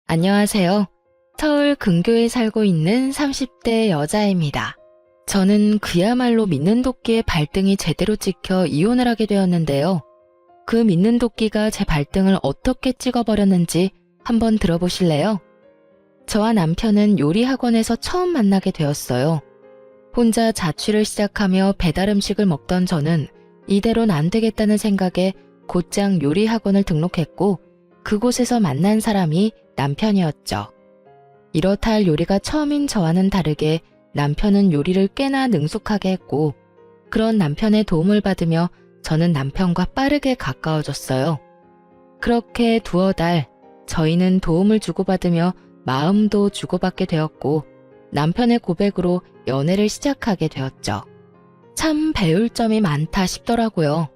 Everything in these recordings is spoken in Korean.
안녕하세요. 서울 근교에 살고 있는 30대 여자입니다. 저는 그야말로 믿는 도끼의 발등이 제대로 찍혀 이혼을 하게 되었는데요. 그 믿는 도끼가 제 발등을 어떻게 찍어버렸는지 한번 들어보실래요? 저와 남편은 요리 학원에서 처음 만나게 되었어요. 혼자 자취를 시작하며 배달 음식을 먹던 저는 이대로는 안 되겠다는 생각에 곧장 요리 학원을 등록했고 그곳에서 만난 사람이 남편이었죠. 이렇다 할 요리가 처음인 저와는 다르게 남편은 요리를 꽤나 능숙하게 했고 그런 남편의 도움을 받으며 저는 남편과 빠르게 가까워졌어요. 그렇게 두어 달 저희는 도움을 주고받으며 마음도 주고받게 되었고 남편의 고백으로 연애를 시작하게 되었죠. 참 배울 점이 많다 싶더라고요.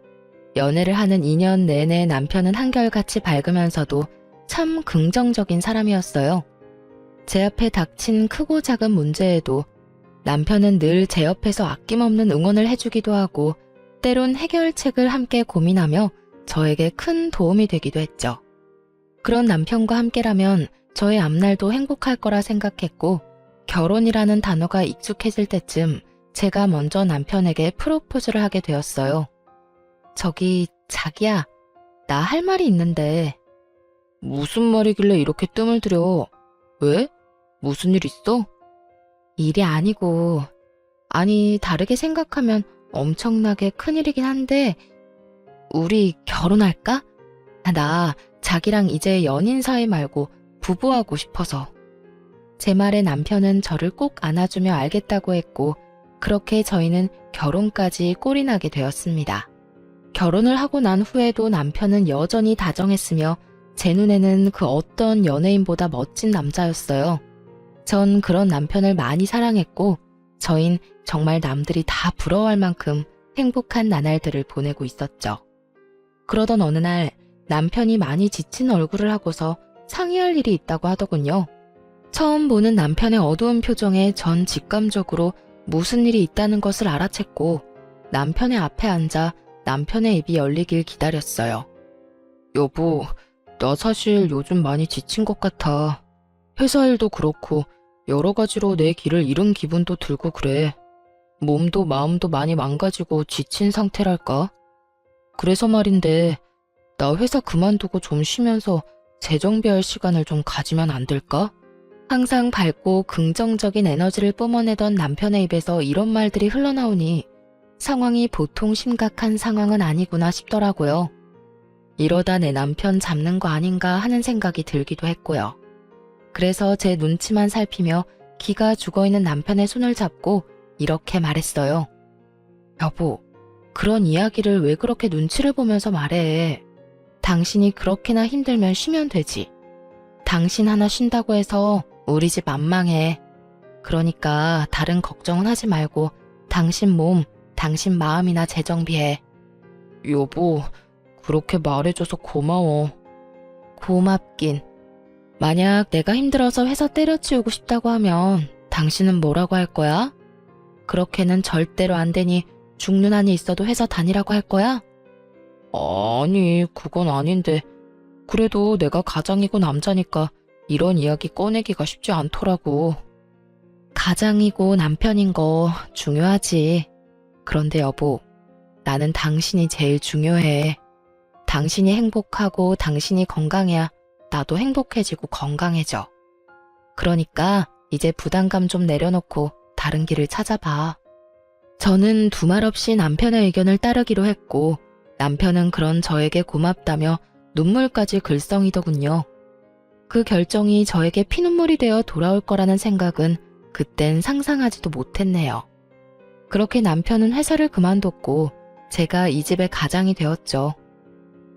연애를 하는 2년 내내 남편은 한결같이 밝으면서도 참 긍정적인 사람이었어요. 제 앞에 닥친 크고 작은 문제에도 남편은 늘 제 옆에서 아낌없는 응원을 해주기도 하고 때론 해결책을 함께 고민하며 저에게 큰 도움이 되기도 했죠. 그런 남편과 함께라면 저의 앞날도 행복할 거라 생각했고 결혼이라는 단어가 익숙해질 때쯤 제가 먼저 남편에게 프로포즈를 하게 되었어요. 저기 자기야, 나 할 말이 있는데. 무슨 말이길래 이렇게 뜸을 들여? 왜? 무슨 일 있어? 일이 아니고, 아니 다르게 생각하면 엄청나게 큰일이긴 한데 우리 결혼할까? 나 자기랑 이제 연인 사이 말고 부부하고 싶어서. 제 말에 남편은 저를 꼭 안아주며 알겠다고 했고 그렇게 저희는 결혼까지 꼴이 나게 되었습니다. 결혼을 하고 난 후에도 남편은 여전히 다정했으며 제 눈에는 그 어떤 연예인보다 멋진 남자였어요. 전 그런 남편을 많이 사랑했고 저흰 정말 남들이 다 부러워할 만큼 행복한 나날들을 보내고 있었죠. 그러던 어느 날 남편이 많이 지친 얼굴을 하고서 상의할 일이 있다고 하더군요. 처음 보는 남편의 어두운 표정에 전 직감적으로 무슨 일이 있다는 것을 알아챘고 남편의 앞에 앉아 남편의 입이 열리길 기다렸어요. 여보, 나 사실 요즘 많이 지친 것 같아. 회사 일도 그렇고 여러 가지로 내 길을 잃은 기분도 들고 그래. 몸도 마음도 많이 망가지고 지친 상태랄까? 그래서 말인데 나 회사 그만두고 좀 쉬면서 재정비할 시간을 좀 가지면 안 될까? 항상 밝고 긍정적인 에너지를 뿜어내던 남편의 입에서 이런 말들이 흘러나오니 상황이 보통 심각한 상황은 아니구나 싶더라고요. 이러다 내 남편 잡는 거 아닌가 하는 생각이 들기도 했고요. 그래서 제 눈치만 살피며 기가 죽어있는 남편의 손을 잡고 이렇게 말했어요. 여보, 그런 이야기를 왜 그렇게 눈치를 보면서 말해. 당신이 그렇게나 힘들면 쉬면 되지. 당신 하나 쉰다고 해서 우리 집 안 망해. 그러니까 다른 걱정은 하지 말고 당신 몸, 당신 마음이나 재정비해. 여보, 그렇게 말해줘서 고마워. 고맙긴. 만약 내가 힘들어서 회사 때려치우고 싶다고 하면 당신은 뭐라고 할 거야? 그렇게는 절대로 안 되니 죽는 한이 있어도 회사 다니라고 할 거야? 아니, 그건 아닌데. 그래도 내가 가장이고 남자니까 이런 이야기 꺼내기가 쉽지 않더라고. 가장이고 남편인 거 중요하지. 그런데 여보, 나는 당신이 제일 중요해. 당신이 행복하고 당신이 건강해야 나도 행복해지고 건강해져. 그러니까 이제 부담감 좀 내려놓고 다른 길을 찾아봐. 저는 두말 없이 남편의 의견을 따르기로 했고 남편은 그런 저에게 고맙다며 눈물까지 글썽이더군요. 그 결정이 저에게 피눈물이 되어 돌아올 거라는 생각은 그땐 상상하지도 못했네요. 그렇게 남편은 회사를 그만뒀고 제가 이 집의 가장이 되었죠.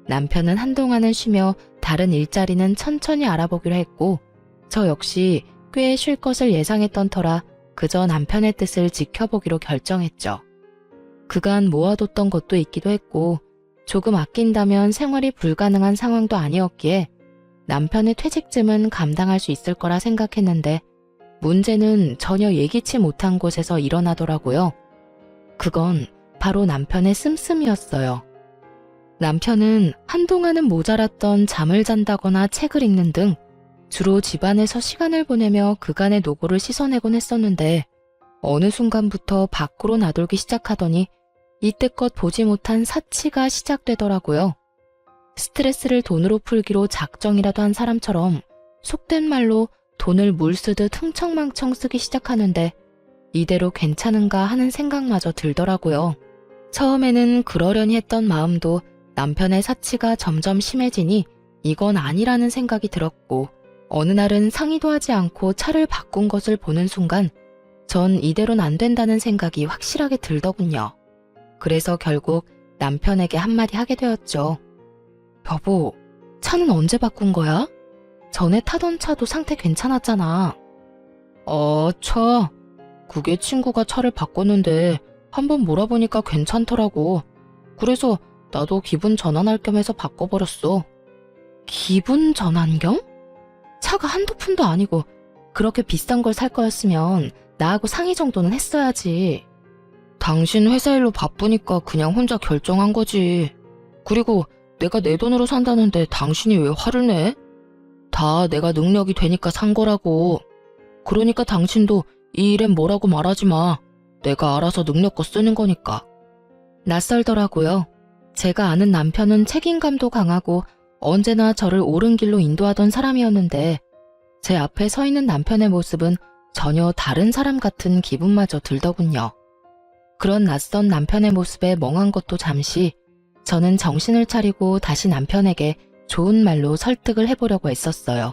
남편은 한동안은 쉬며 다른 일자리는 천천히 알아보기로 했고 저 역시 꽤 쉴 것을 예상했던 터라 그저 남편의 뜻을 지켜보기로 결정했죠. 그간 모아뒀던 것도 있기도 했고 조금 아낀다면 생활이 불가능한 상황도 아니었기에 남편의 퇴직금은 감당할 수 있을 거라 생각했는데 문제는 전혀 예기치 못한 곳에서 일어나더라고요. 그건 바로 남편의 씀씀이었어요. 남편은 한동안은 모자랐던 잠을 잔다거나 책을 읽는 등 주로 집안에서 시간을 보내며 그간의 노고를 씻어내곤 했었는데 어느 순간부터 밖으로 나돌기 시작하더니 이때껏 보지 못한 사치가 시작되더라고요. 스트레스를 돈으로 풀기로 작정이라도 한 사람처럼 속된 말로 돈을 물 쓰듯 흥청망청 쓰기 시작하는데 이대로 괜찮은가 하는 생각마저 들더라고요. 처음에는 그러려니 했던 마음도 남편의 사치가 점점 심해지니 이건 아니라는 생각이 들었고 어느 날은 상의도 하지 않고 차를 바꾼 것을 보는 순간 전 이대로는 안 된다는 생각이 확실하게 들더군요. 그래서 결국 남편에게 한마디 하게 되었죠. 여보, 차는 언제 바꾼 거야? 전에 타던 차도 상태 괜찮았잖아. 그게 친구가 차를 바꿨는데 한번 몰아보니까 괜찮더라고. 그래서 나도 기분 전환할 겸 해서 바꿔버렸어. 기분 전환 겸? 차가 한두 푼도 아니고 그렇게 비싼 걸 살 거였으면 나하고 상의 정도는 했어야지. 당신 회사 일로 바쁘니까 그냥 혼자 결정한 거지. 그리고 내가 내 돈으로 산다는데 당신이 왜 화를 내? 다 내가 능력이 되니까 산 거라고. 그러니까 당신도 이 일엔 뭐라고 말하지 마. 내가 알아서 능력껏 쓰는 거니까. 낯설더라고요. 제가 아는 남편은 책임감도 강하고 언제나 저를 옳은 길로 인도하던 사람이었는데 제 앞에 서 있는 남편의 모습은 전혀 다른 사람 같은 기분마저 들더군요. 그런 낯선 남편의 모습에 멍한 것도 잠시 저는 정신을 차리고 다시 남편에게 좋은 말로 설득을 해보려고 했었어요.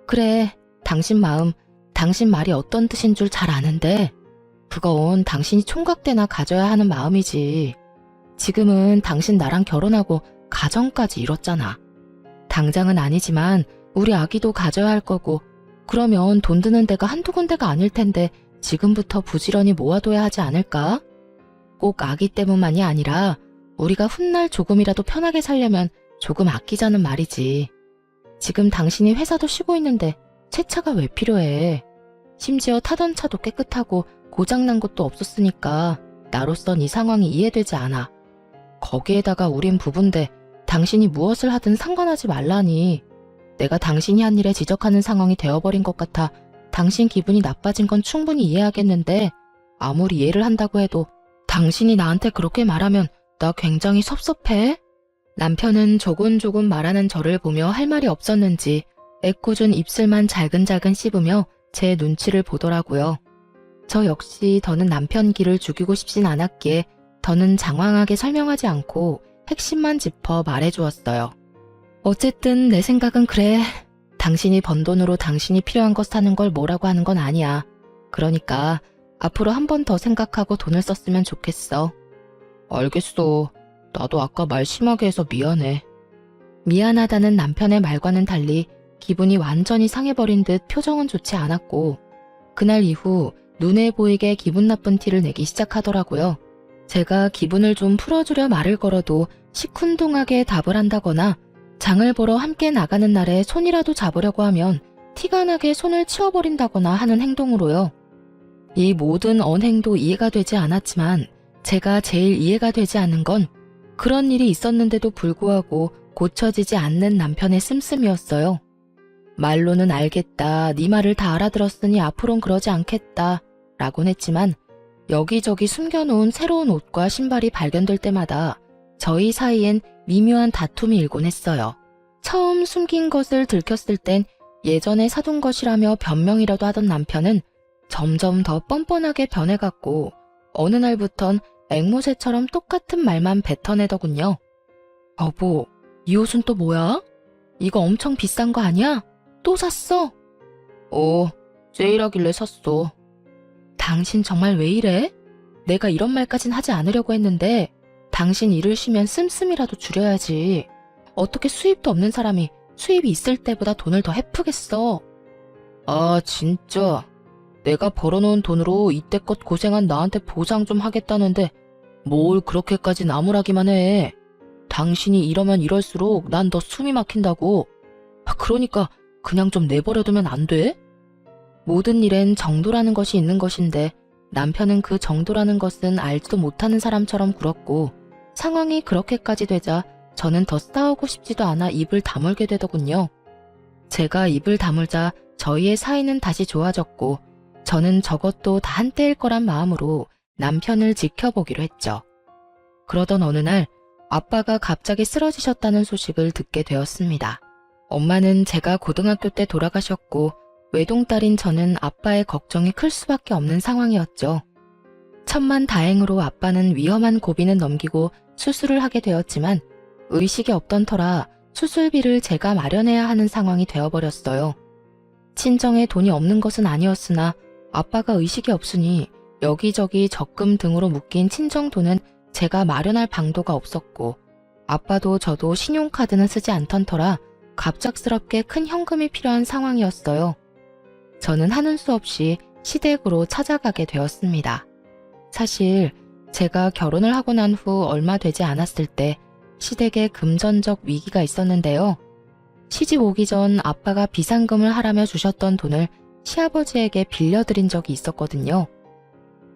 그래, 당신 마음, 당신 말이 어떤 뜻인 줄 잘 아는데 그건 당신이 총각 때나 가져야 하는 마음이지. 지금은 당신 나랑 결혼하고 가정까지 이뤘잖아. 당장은 아니지만 우리 아기도 가져야 할 거고 그러면 돈 드는 데가 한두 군데가 아닐 텐데 지금부터 부지런히 모아둬야 하지 않을까? 꼭 아기 때문만이 아니라 우리가 훗날 조금이라도 편하게 살려면 조금 아끼자는 말이지. 지금 당신이 회사도 쉬고 있는데 새 차가 왜 필요해? 심지어 타던 차도 깨끗하고 고장난 것도 없었으니까 나로선 이 상황이 이해되지 않아. 거기에다가 우린 부부인데 당신이 무엇을 하든 상관하지 말라니. 내가 당신이 한 일에 지적하는 상황이 되어버린 것 같아 당신 기분이 나빠진 건 충분히 이해하겠는데 아무리 이해를 한다고 해도 당신이 나한테 그렇게 말하면 나 굉장히 섭섭해. 남편은 조곤조곤 말하는 저를 보며 할 말이 없었는지 애꿎은 입술만 잘근잘근 씹으며 제 눈치를 보더라고요. 저 역시 더는 남편 기를 죽이고 싶진 않았기에 더는 장황하게 설명하지 않고 핵심만 짚어 말해주었어요. 어쨌든 내 생각은 그래. 당신이 번 돈으로 당신이 필요한 것 사는 걸 뭐라고 하는 건 아니야. 그러니까 앞으로 한 번 더 생각하고 돈을 썼으면 좋겠어. 알겠어. 나도 아까 말 심하게 해서 미안해. 미안하다는 남편의 말과는 달리 기분이 완전히 상해버린 듯 표정은 좋지 않았고 그날 이후 눈에 보이게 기분 나쁜 티를 내기 시작하더라고요. 제가 기분을 좀 풀어주려 말을 걸어도 시큰둥하게 답을 한다거나 장을 보러 함께 나가는 날에 손이라도 잡으려고 하면 티가 나게 손을 치워버린다거나 하는 행동으로요. 이 모든 언행도 이해가 되지 않았지만 제가 제일 이해가 되지 않는 건 그런 일이 있었는데도 불구하고 고쳐지지 않는 남편의 씀씀이었어요. 말로는 알겠다, 네 말을 다 알아들었으니 앞으론 그러지 않겠다 라곤 했지만 여기저기 숨겨놓은 새로운 옷과 신발이 발견될 때마다 저희 사이엔 미묘한 다툼이 일곤 했어요. 처음 숨긴 것을 들켰을 땐 예전에 사둔 것이라며 변명이라도 하던 남편은 점점 더 뻔뻔하게 변해갔고 어느 날부턴 앵무새처럼 똑같은 말만 뱉어내더군요. 여보, 이 옷은 또 뭐야? 이거 엄청 비싼 거 아니야? 또 샀어? 세일하길래 샀어. 당신 정말 왜 이래? 내가 이런 말까진 하지 않으려고 했는데 당신 일을 쉬면 씀씀이라도 줄여야지. 어떻게 수입도 없는 사람이 수입이 있을 때보다 돈을 더 헤프겠어. 아, 진짜. 내가 벌어놓은 돈으로 이때껏 고생한 나한테 보상 좀 하겠다는데 뭘 그렇게까지 나무라기만 해. 당신이 이러면 이럴수록 난 더 숨이 막힌다고. 그러니까 그냥 좀 내버려두면 안 돼? 모든 일엔 정도라는 것이 있는 것인데 남편은 그 정도라는 것은 알지도 못하는 사람처럼 굴었고 상황이 그렇게까지 되자 저는 더 싸우고 싶지도 않아 입을 다물게 되더군요. 제가 입을 다물자 저희의 사이는 다시 좋아졌고 저는 저것도 다 한때일 거란 마음으로 남편을 지켜보기로 했죠. 그러던 어느 날 아빠가 갑자기 쓰러지셨다는 소식을 듣게 되었습니다. 엄마는 제가 고등학교 때 돌아가셨고 외동딸인 저는 아빠의 걱정이 클 수밖에 없는 상황이었죠. 천만다행으로 아빠는 위험한 고비는 넘기고 수술을 하게 되었지만 의식이 없던 터라 수술비를 제가 마련해야 하는 상황이 되어버렸어요. 친정에 돈이 없는 것은 아니었으나 아빠가 의식이 없으니 여기저기 적금 등으로 묶인 친정 돈은 제가 마련할 방도가 없었고 아빠도 저도 신용카드는 쓰지 않던 터라 갑작스럽게 큰 현금이 필요한 상황이었어요. 저는 하는 수 없이 시댁으로 찾아가게 되었습니다. 사실 제가 결혼을 하고 난 후 얼마 되지 않았을 때 시댁에 금전적 위기가 있었는데요. 시집 오기 전 아빠가 비상금을 하라며 주셨던 돈을 시아버지에게 빌려드린 적이 있었거든요.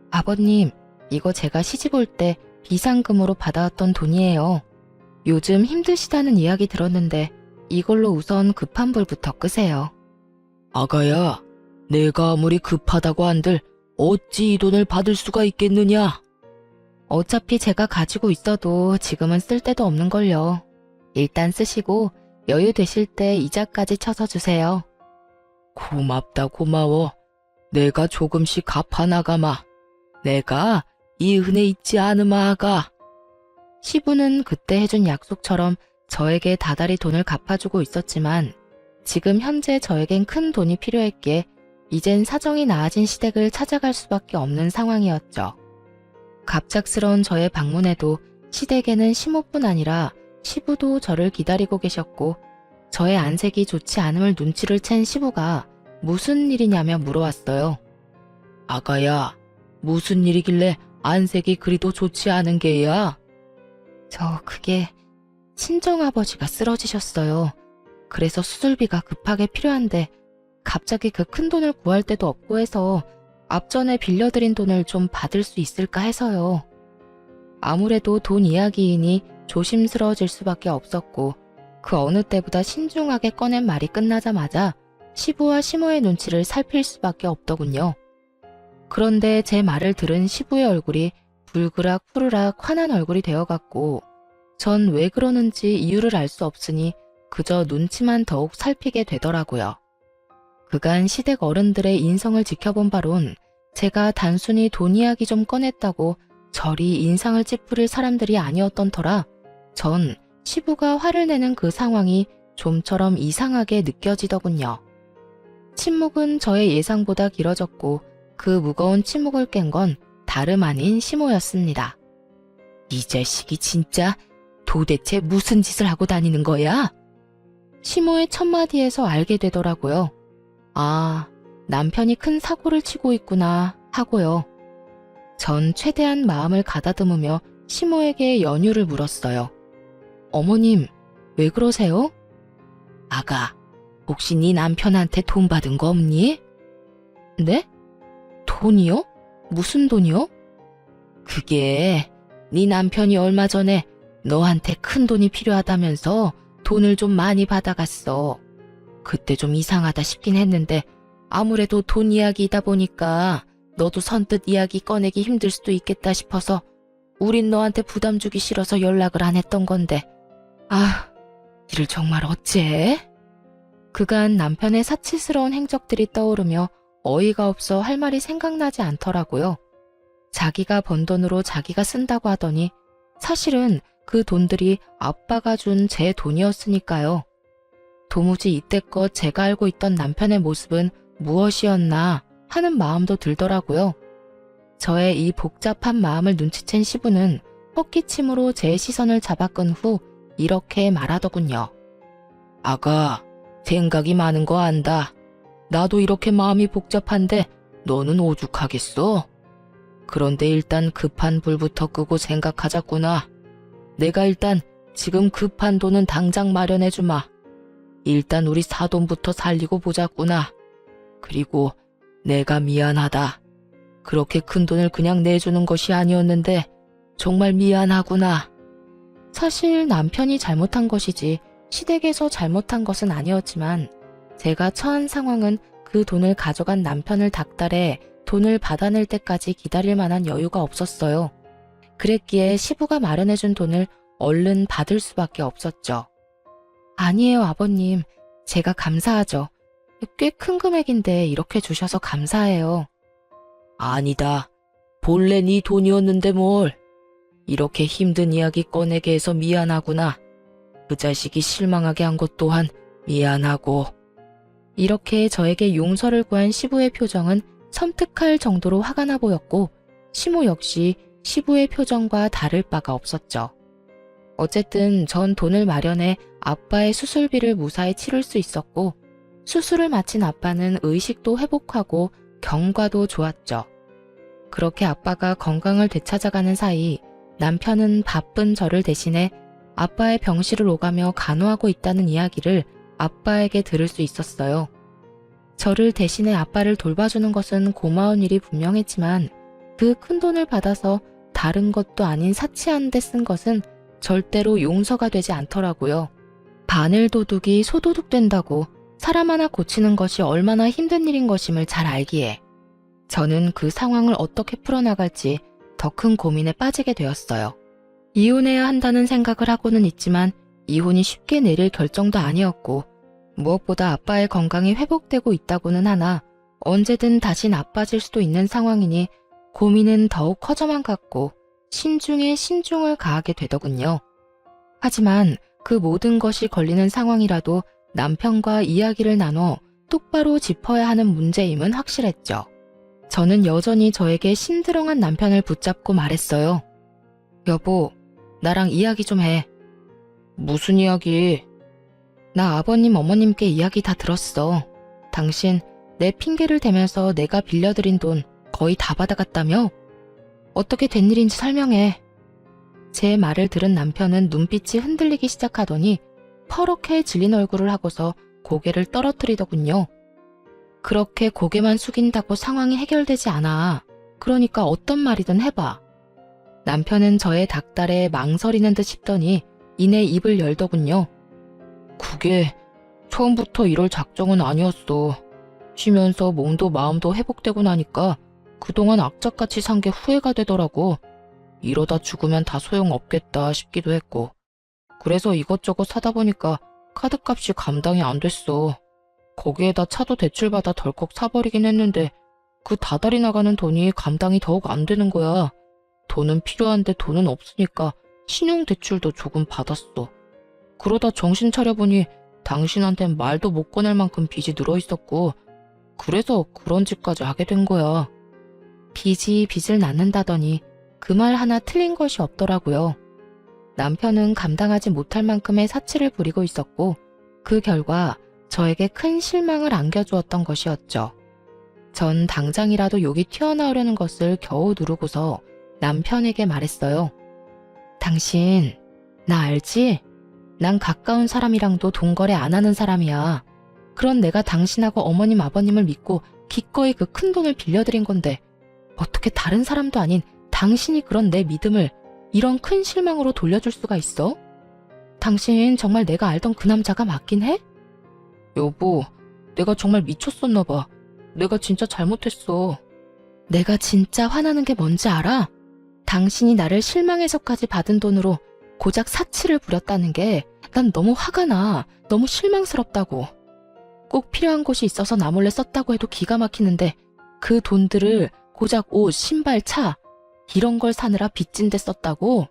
아버님, 이거 제가 시집 올 때 비상금으로 받아왔던 돈이에요. 요즘 힘드시다는 이야기 들었는데 이걸로 우선 급한 불부터 끄세요. 아가야, 내가 아무리 급하다고 한들 어찌 이 돈을 받을 수가 있겠느냐? 어차피 제가 가지고 있어도 지금은 쓸 데도 없는걸요. 일단 쓰시고 여유 되실 때 이자까지 쳐서 주세요. 고맙다 고마워. 내가 조금씩 갚아나가마. 내가 이 은혜 잊지 않으마 아가. 시부는 그때 해준 약속처럼 저에게 다달이 돈을 갚아주고 있었지만 지금 현재 저에겐 큰 돈이 필요했기에 이젠 사정이 나아진 시댁을 찾아갈 수밖에 없는 상황이었죠. 갑작스러운 저의 방문에도 시댁에는 시모뿐 아니라 시부도 저를 기다리고 계셨고 저의 안색이 좋지 않음을 눈치를 챈 시부가 무슨 일이냐며 물어왔어요. 아가야, 무슨 일이길래 안색이 그리도 좋지 않은 게야? 그게 친정아버지가 쓰러지셨어요. 그래서 수술비가 급하게 필요한데 갑자기 그 큰 돈을 구할 데도 없고 해서 앞전에 빌려드린 돈을 좀 받을 수 있을까 해서요. 아무래도 돈 이야기이니 조심스러워질 수밖에 없었고 그 어느 때보다 신중하게 꺼낸 말이 끝나자마자 시부와 시모의 눈치를 살필 수밖에 없더군요. 그런데 제 말을 들은 시부의 얼굴이 불그락 푸르락 환한 얼굴이 되어갔고 전 왜 그러는지 이유를 알 수 없으니 그저 눈치만 더욱 살피게 되더라고요. 그간 시댁 어른들의 인성을 지켜본 바론 제가 단순히 돈 이야기 좀 꺼냈다고 저리 인상을 찌푸릴 사람들이 아니었던 터라 전 시부가 화를 내는 그 상황이 좀처럼 이상하게 느껴지더군요. 침묵은 저의 예상보다 길어졌고 그 무거운 침묵을 깬 건 다름 아닌 시모였습니다. 이 자식이 진짜 도대체 무슨 짓을 하고 다니는 거야? 시모의 첫마디에서 알게 되더라고요. 아, 남편이 큰 사고를 치고 있구나 하고요. 전 최대한 마음을 가다듬으며 시모에게 연유를 물었어요. 어머님, 왜 그러세요? 아가, 혹시 네 남편한테 돈 받은 거 없니? 네? 돈이요? 무슨 돈이요? 그게 네 남편이 얼마 전에 너한테 큰 돈이 필요하다면서 돈을 좀 많이 받아갔어. 그때 좀 이상하다 싶긴 했는데 아무래도 돈 이야기이다 보니까 너도 선뜻 이야기 꺼내기 힘들 수도 있겠다 싶어서 우린 너한테 부담 주기 싫어서 연락을 안 했던 건데 아, 이를 정말 어째? 그간 남편의 사치스러운 행적들이 떠오르며 어이가 없어 할 말이 생각나지 않더라고요. 자기가 번 돈으로 자기가 쓴다고 하더니 사실은 그 돈들이 아빠가 준 제 돈이었으니까요. 도무지 이때껏 제가 알고 있던 남편의 모습은 무엇이었나 하는 마음도 들더라고요. 저의 이 복잡한 마음을 눈치챈 시부는 헛기침으로 제 시선을 잡아끈 후 이렇게 말하더군요. 아가, 생각이 많은 거 안다. 나도 이렇게 마음이 복잡한데 너는 오죽하겠어? 그런데 일단 급한 불부터 끄고 생각하자꾸나. 내가 일단 지금 급한 돈은 당장 마련해주마. 일단 우리 사돈부터 살리고 보자꾸나. 그리고 내가 미안하다. 그렇게 큰 돈을 그냥 내주는 것이 아니었는데 정말 미안하구나. 사실 남편이 잘못한 것이지 시댁에서 잘못한 것은 아니었지만 제가 처한 상황은 그 돈을 가져간 남편을 닥달해 돈을 받아낼 때까지 기다릴 만한 여유가 없었어요. 그랬기에 시부가 마련해준 돈을 얼른 받을 수밖에 없었죠. 아니에요, 아버님. 제가 감사하죠. 꽤 큰 금액인데 이렇게 주셔서 감사해요. 아니다. 본래 네 돈이었는데 뭘. 이렇게 힘든 이야기 꺼내게 해서 미안하구나. 그 자식이 실망하게 한 것 또한 미안하고. 이렇게 저에게 용서를 구한 시부의 표정은 섬뜩할 정도로 화가 나 보였고 시모 역시 시부의 표정과 다를 바가 없었죠. 어쨌든 전 돈을 마련해 아빠의 수술비를 무사히 치를 수 있었고 수술을 마친 아빠는 의식도 회복하고 경과도 좋았죠. 그렇게 아빠가 건강을 되찾아가는 사이 남편은 바쁜 저를 대신해 아빠의 병실을 오가며 간호하고 있다는 이야기를 아빠에게 들을 수 있었어요. 저를 대신해 아빠를 돌봐주는 것은 고마운 일이 분명했지만 그 큰 돈을 받아서 다른 것도 아닌 사치하는 데 쓴 것은 절대로 용서가 되지 않더라고요. 바늘 도둑이 소도둑 된다고 사람 하나 고치는 것이 얼마나 힘든 일인 것임을 잘 알기에 저는 그 상황을 어떻게 풀어나갈지 더 큰 고민에 빠지게 되었어요. 이혼해야 한다는 생각을 하고는 있지만 이혼이 쉽게 내릴 결정도 아니었고 무엇보다 아빠의 건강이 회복되고 있다고는 하나 언제든 다시 나빠질 수도 있는 상황이니 고민은 더욱 커져만 갔고 신중에 신중을 가하게 되더군요. 하지만 그 모든 것이 걸리는 상황이라도 남편과 이야기를 나눠 똑바로 짚어야 하는 문제임은 확실했죠. 저는 여전히 저에게 심드렁한 남편을 붙잡고 말했어요. 여보, 나랑 이야기 좀 해. 무슨 이야기? 나 아버님 어머님께 이야기 다 들었어. 당신 내 핑계를 대면서 내가 빌려드린 돈 거의 다 받아갔다며? 어떻게 된 일인지 설명해. 제 말을 들은 남편은 눈빛이 흔들리기 시작하더니 퍼렇게 질린 얼굴을 하고서 고개를 떨어뜨리더군요. 그렇게 고개만 숙인다고 상황이 해결되지 않아. 그러니까 어떤 말이든 해봐. 남편은 저의 닥달에 망설이는 듯 싶더니 이내 입을 열더군요. 그게 처음부터 이럴 작정은 아니었어. 쉬면서 몸도 마음도 회복되고 나니까 그동안 악착같이 산 게 후회가 되더라고. 이러다 죽으면 다 소용없겠다 싶기도 했고. 그래서 이것저것 사다 보니까 카드값이 감당이 안 됐어. 거기에다 차도 대출받아 덜컥 사버리긴 했는데 그 다달이 나가는 돈이 감당이 더욱 안 되는 거야. 돈은 필요한데 돈은 없으니까 신용대출도 조금 받았어. 그러다 정신 차려보니 당신한텐 말도 못 꺼낼 만큼 빚이 늘어있었고 그래서 그런 짓까지 하게 된 거야. 빚이 빚을 낳는다더니 그 말 하나 틀린 것이 없더라고요. 남편은 감당하지 못할 만큼의 사치를 부리고 있었고 그 결과 저에게 큰 실망을 안겨주었던 것이었죠. 전 당장이라도 욕이 튀어나오려는 것을 겨우 누르고서 남편에게 말했어요. 당신, 나 알지? 난 가까운 사람이랑도 돈 거래 안 하는 사람이야. 그런 내가 당신하고 어머님 아버님을 믿고 기꺼이 그 큰 돈을 빌려드린 건데 어떻게 다른 사람도 아닌 당신이 그런 내 믿음을 이런 큰 실망으로 돌려줄 수가 있어? 당신 정말 내가 알던 그 남자가 맞긴 해? 여보, 내가 정말 미쳤었나 봐. 내가 진짜 잘못했어. 내가 진짜 화나는 게 뭔지 알아? 당신이 나를 실망해서까지 받은 돈으로 고작 사치를 부렸다는 게 난 너무 화가 나. 너무 실망스럽다고. 꼭 필요한 곳이 있어서 나 몰래 썼다고 해도 기가 막히는데 그 돈들을 고작 옷, 신발, 차 이런 걸 사느라 빚진 데 썼다고?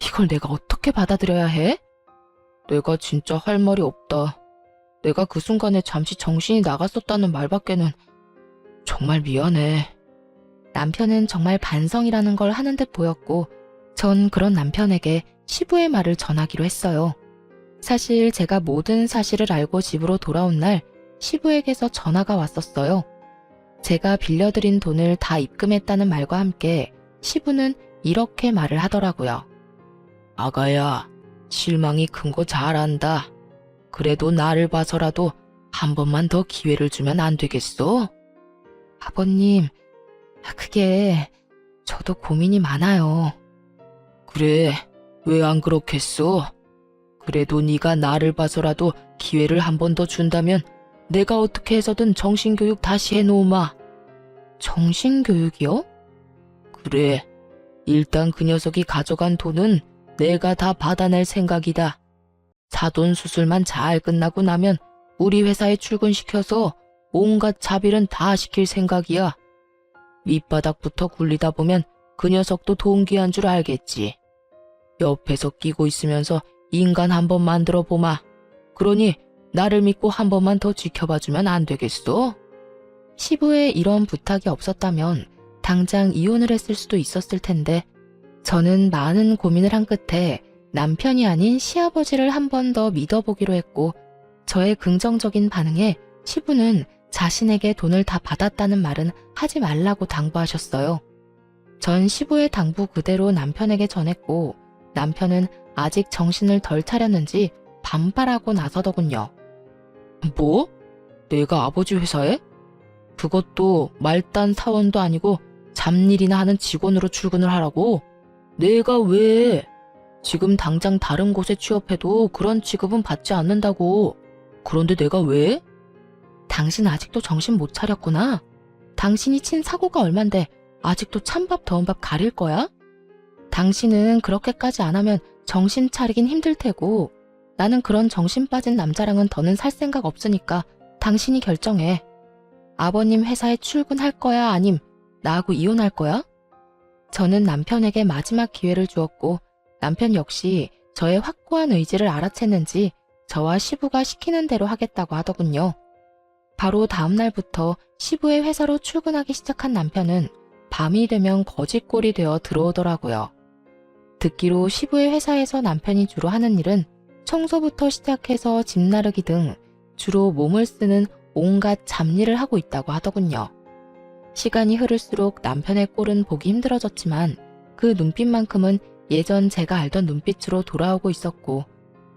이걸 내가 어떻게 받아들여야 해? 내가 진짜 할 말이 없다. 내가 그 순간에 잠시 정신이 나갔었다는 말밖에는 정말 미안해. 남편은 정말 반성이라는 걸 하는 듯 보였고 전 그런 남편에게 시부의 말을 전하기로 했어요. 사실 제가 모든 사실을 알고 집으로 돌아온 날 시부에게서 전화가 왔었어요. 제가 빌려드린 돈을 다 입금했다는 말과 함께 시부는 이렇게 말을 하더라고요. 아가야, 실망이 큰 거 잘 안다. 그래도 나를 봐서라도 한 번만 더 기회를 주면 안 되겠어? 아버님, 그게 저도 고민이 많아요. 그래, 왜 안 그렇겠어? 그래도 네가 나를 봐서라도 기회를 한 번 더 준다면 내가 어떻게 해서든 정신교육 다시 해놓으마. 정신교육이요? 그래. 일단 그 녀석이 가져간 돈은 내가 다 받아낼 생각이다. 사돈 수술만 잘 끝나고 나면 우리 회사에 출근시켜서 온갖 자비는 다 시킬 생각이야. 밑바닥부터 굴리다 보면 그 녀석도 동기한 줄 알겠지. 옆에서 끼고 있으면서 인간 한번 만들어 보마. 그러니 나를 믿고 한 번만 더 지켜봐주면 안 되겠어? 시부에 이런 부탁이 없었다면 당장 이혼을 했을 수도 있었을 텐데 저는 많은 고민을 한 끝에 남편이 아닌 시아버지를 한 번 더 믿어보기로 했고 저의 긍정적인 반응에 시부는 자신에게 돈을 다 받았다는 말은 하지 말라고 당부하셨어요. 전 시부의 당부 그대로 남편에게 전했고 남편은 아직 정신을 덜 차렸는지 반발하고 나서더군요. 뭐? 내가 아버지 회사에? 그것도 말단 사원도 아니고 잡일이나 하는 직원으로 출근을 하라고? 내가 왜? 지금 당장 다른 곳에 취업해도 그런 취급은 받지 않는다고. 그런데 내가 왜? 당신 아직도 정신 못 차렸구나. 당신이 친 사고가 얼만데 아직도 찬밥 더운 밥 가릴 거야? 당신은 그렇게까지 안 하면 정신 차리긴 힘들 테고 나는 그런 정신 빠진 남자랑은 더는 살 생각 없으니까 당신이 결정해. 아버님 회사에 출근할 거야 아님 나하고 이혼할 거야? 저는 남편에게 마지막 기회를 주었고 남편 역시 저의 확고한 의지를 알아챘는지 저와 시부가 시키는 대로 하겠다고 하더군요. 바로 다음 날부터 시부의 회사로 출근하기 시작한 남편은 밤이 되면 거지꼴이 되어 들어오더라고요. 듣기로 시부의 회사에서 남편이 주로 하는 일은 청소부터 시작해서 짐 나르기 등 주로 몸을 쓰는 온갖 잡일을 하고 있다고 하더군요. 시간이 흐를수록 남편의 꼴은 보기 힘들어졌지만 그 눈빛만큼은 예전 제가 알던 눈빛으로 돌아오고 있었고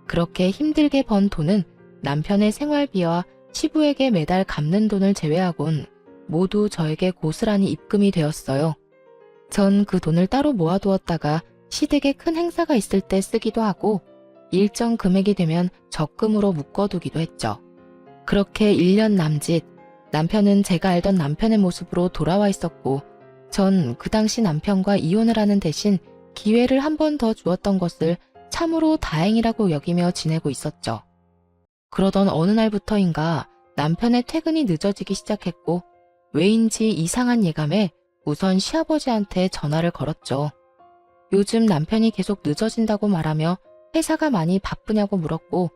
그렇게 힘들게 번 돈은 남편의 생활비와 시부에게 매달 갚는 돈을 제외하곤 모두 저에게 고스란히 입금이 되었어요. 전 그 돈을 따로 모아두었다가 시댁에 큰 행사가 있을 때 쓰기도 하고 일정 금액이 되면 적금으로 묶어두기도 했죠. 그렇게 1년 남짓 남편은 제가 알던 남편의 모습으로 돌아와 있었고 전 그 당시 남편과 이혼을 하는 대신 기회를 한 번 더 주었던 것을 참으로 다행이라고 여기며 지내고 있었죠. 그러던 어느 날부터인가 남편의 퇴근이 늦어지기 시작했고 왜인지 이상한 예감에 우선 시아버지한테 전화를 걸었죠. 요즘 남편이 계속 늦어진다고 말하며 회사가 많이 바쁘냐고 물었고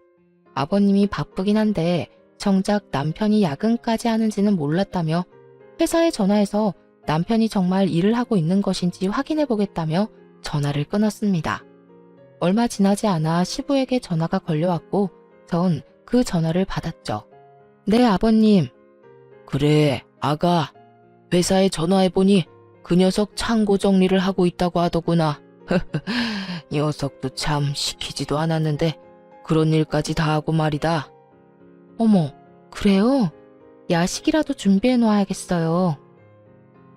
아버님이 바쁘긴 한데 정작 남편이 야근까지 하는지는 몰랐다며 회사에 전화해서 남편이 정말 일을 하고 있는 것인지 확인해 보겠다며 전화를 끊었습니다. 얼마 지나지 않아 시부에게 전화가 걸려왔고 전 그 전화를 받았죠. 네, 아버님. 그래, 아가. 회사에 전화해보니 그 녀석 창고 정리를 하고 있다고 하더구나. 녀석도 참 시키지도 않았는데 그런 일까지 다 하고 말이다. 어머, 그래요? 야식이라도 준비해 놓아야겠어요.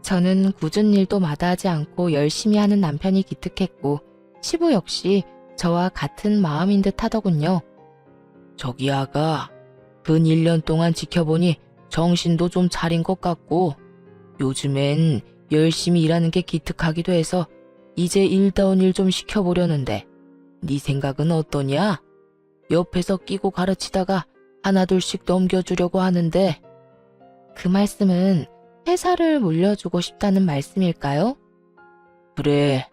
저는 굳은 일도 마다하지 않고 열심히 하는 남편이 기특했고 시부 역시 저와 같은 마음인 듯 하더군요. 저기 아가, 근 1년 동안 지켜보니 정신도 좀 차린 것 같고 요즘엔 열심히 일하는 게 기특하기도 해서 이제 일다운 일 좀 시켜보려는데 네 생각은 어떠냐? 옆에서 끼고 가르치다가 하나둘씩 넘겨주려고 하는데. 그 말씀은 회사를 물려주고 싶다는 말씀일까요? 그래,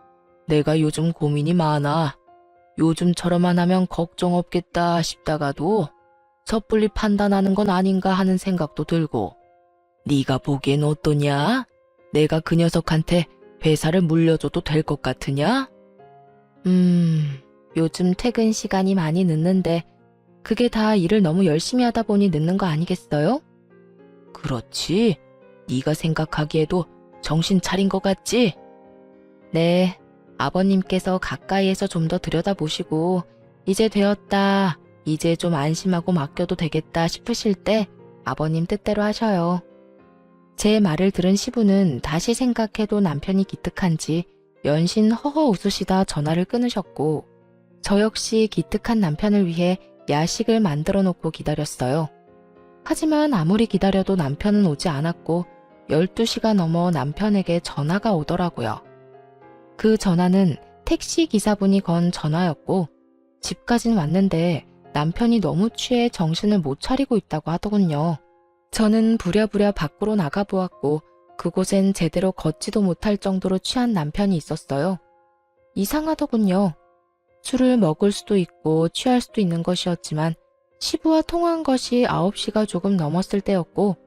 내가 요즘 고민이 많아. 요즘처럼만 하면 걱정 없겠다 싶다가도 섣불리 판단하는 건 아닌가 하는 생각도 들고. 네가 보기엔 어떠냐? 내가 그 녀석한테 회사를 물려줘도 될 것 같으냐? 요즘 퇴근 시간이 많이 늦는데 그게 다 일을 너무 열심히 하다 보니 늦는 거 아니겠어요? 그렇지. 네가 생각하기에도 정신 차린 것 같지? 네, 아버님께서 가까이에서 좀 더 들여다보시고 이제 되었다, 이제 좀 안심하고 맡겨도 되겠다 싶으실 때 아버님 뜻대로 하셔요. 제 말을 들은 시부는 다시 생각해도 남편이 기특한지 연신 허허 웃으시다 전화를 끊으셨고 저 역시 기특한 남편을 위해 야식을 만들어 놓고 기다렸어요. 하지만 아무리 기다려도 남편은 오지 않았고 12시가 넘어 남편에게 전화가 오더라고요. 그 전화는 택시 기사분이 건 전화였고 집까진 왔는데 남편이 너무 취해 정신을 못 차리고 있다고 하더군요. 저는 부랴부랴 밖으로 나가보았고 그곳엔 제대로 걷지도 못할 정도로 취한 남편이 있었어요. 이상하더군요. 술을 먹을 수도 있고 취할 수도 있는 것이었지만 시부와 통화한 것이 9시가 조금 넘었을 때였고